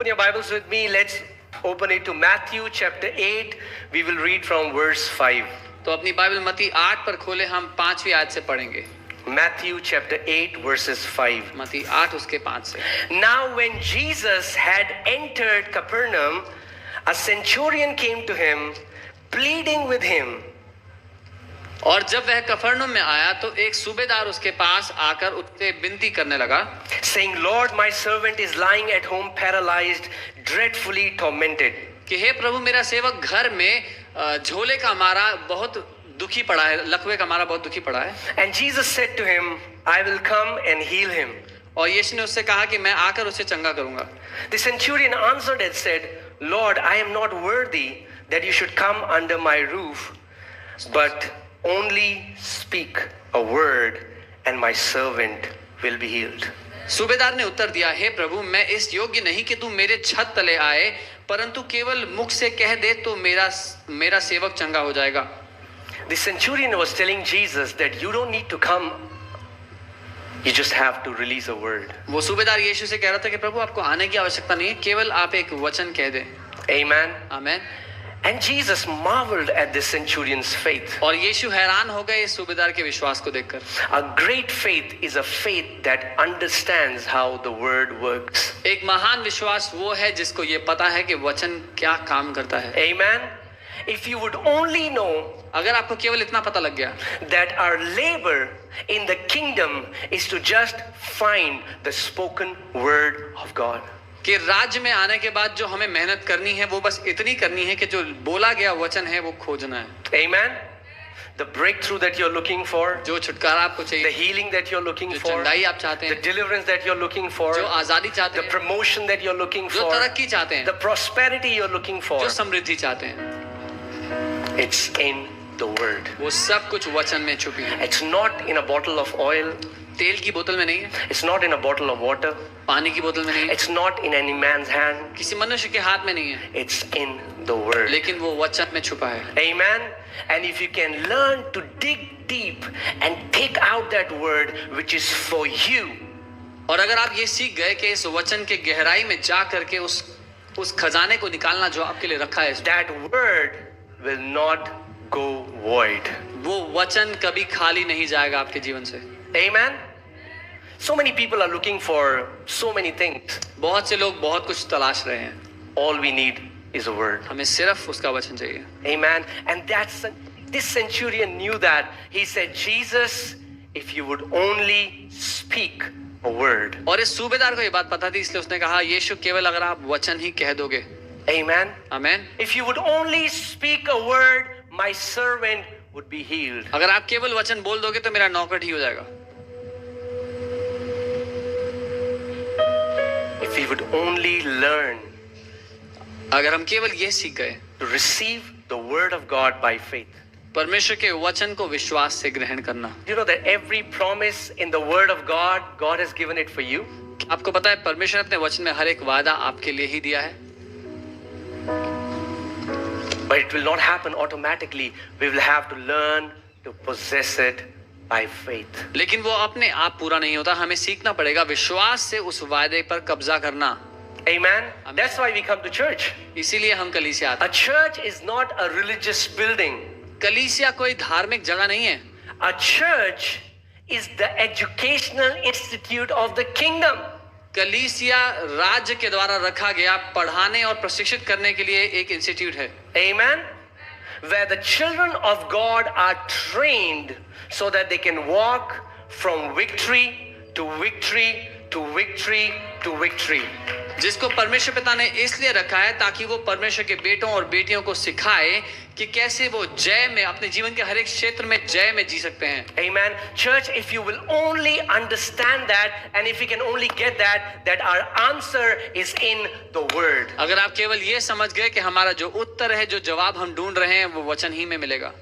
Open your Bibles with me. Let's open it to Matthew chapter 8. We will read from verse 5. तो अपनी Bible मत्ती 8 पर खोले, हम 5वीं आयत से पढ़ेंगे। Matthew chapter 8 verses 5. मत्ती 8 उसके 5 से। Now when Jesus had entered Capernaum, a centurion came to him, pleading with him. और जब वह कफरनहूम में आया तो एक सूबेदार उसके पास आकर उससे विनती करने लगा, saying, Lord, my servant is lying at home paralyzed, dreadfully tormented. कि हे प्रभु, मेरा सेवक घर में झोले का मारा बहुत दुखी पड़ा है, लकवे का मारा बहुत दुखी पड़ा है। And Jesus said to him, I will come and heal him. और यीशु ने उससे कहा कि मैं आकर उसे चंगा करूंगा। The centurion answered and said, Lord, I am not worthy that you should come under my roof, but only speak a word and my servant will be healed. सूबेदार ने उत्तर दिया, हे प्रभु, मैं इस योग्य नहीं कि तू मेरे छत तले आए, परंतु केवल मुख से कह दे तो मेरा सेवक चंगा हो जाएगा। The centurion was telling Jesus that you don't need to come, you just have to release a word. वो सूबेदार यीशु से कह रहा था कि प्रभु, आपको आने की आवश्यकता नहीं है, केवल आप एक वचन कह दें। Amen. Amen. And Jesus marveled at the centurion's faith. और यीशु हैरान हो गए इस सूबेदार के विश्वास को देखकर। A great faith is a faith that understands how the word works. एक महान विश्वास वो है जिसको ये पता है कि वचन क्या काम करता है। Amen. If you would only know अगर आपको केवल इतना पता लग गया that our labor in the kingdom is to just find the spoken word of God. कि राज्य में आने के बाद जो हमें मेहनत करनी है वो बस इतनी करनी है कि जो बोला गया वचन है वो खोजना है। Amen. The breakthrough that you're looking for, जो छुटकारा आपको the चाहिए, healing that you're looking जो for, चंगाई आप चाहते the हैं, deliverance that you're looking for, जो आजादी चाहते the हैं, promotion that you're looking जो for, तरक्की चाहते हैं, the prosperity you're looking for, जो समृद्धि चाहते हैं, it's in the word. वो सब कुछ वचन में छुपी है। It's not in a bottle of oil. तेल की बोतल में नहीं है, It's not in a bottle of water. पानी की बोतल में नहीं है, It's not in any man's hand. किसी मनुष्य के हाथ में नहीं है, It's in the word. लेकिन वो वचन में छुपा है। Amen. And if you can learn to dig deep and take out that word which is for you, और अगर आप ये सीख गए कि इस वचन के गहराई में जा करके उस खजाने को निकालना जो आपके लिए रखा है, that word will not go void. वो वचन कभी खाली नहीं जाएगा आपके जीवन से। Amen. So many people are looking for so many things. बहुत से लोग बहुत कुछ तलाश रहे हैं, All we need is a word. हमें सिर्फ उसका वचन चाहिए। Amen. And this centurion knew that. He said, Jesus, if you would only speak a word. और इस सूबेदार को ये बात पता थी, इसलिए उसने कहा, यीशु, केवल अगर आप वचन ही कह दोगे। Amen. Amen. If you would only speak a word, my servant would be healed. अगर आप केवल वचन बोल दोगे तो मेरा नौकर ठीक हो जाएगा। If we would only learn अगर हम केवल ये सीख गए to receive the word of God by faith. परमेश्वर के वचन को विश्वास से ग्रहण करना। You know that every promise in the word of God, God has given it for you. आपको पता है परमेश्वर ने अपने वचन में हर एक वादा आपके लिए ही दिया है, But it will not happen automatically. We will have to learn to possess it by faith. लेकिन वो अपने आप पूरा नहीं होता, हमें सीखना पड़ेगा विश्वास से उस वादे पर कब्जा करना। Amen. That's why we come to church. इसीलिए हम कलीसिया आते A church is not a religious building. हैं। कलीसिया कोई धार्मिक जगह नहीं है, A church is the educational institute of the kingdom. कलीसिया राज्य के द्वारा रखा गया पढ़ाने और प्रशिक्षित करने के लिए एक इंस्टीट्यूट है। Amen. Where the children of God are trained so that they can walk from victory to victory to victory to victory. जिसको परमेश्वर पिता ने इसलिए रखा है ताकि वो परमेश्वर के बेटों और बेटियों को सिखाए कि कैसे वो जय में अपने जीवन के हर एक क्षेत्र में जय में जी सकते हैं। Amen. Church, if you will only understand that and if you can only get that our answer is in the word. अगर आप केवल ये समझ गए कि हमारा जो उत्तर है, जो जवाब हम ढूंढ रहे हैं, वो वचन ही में मिलेगा।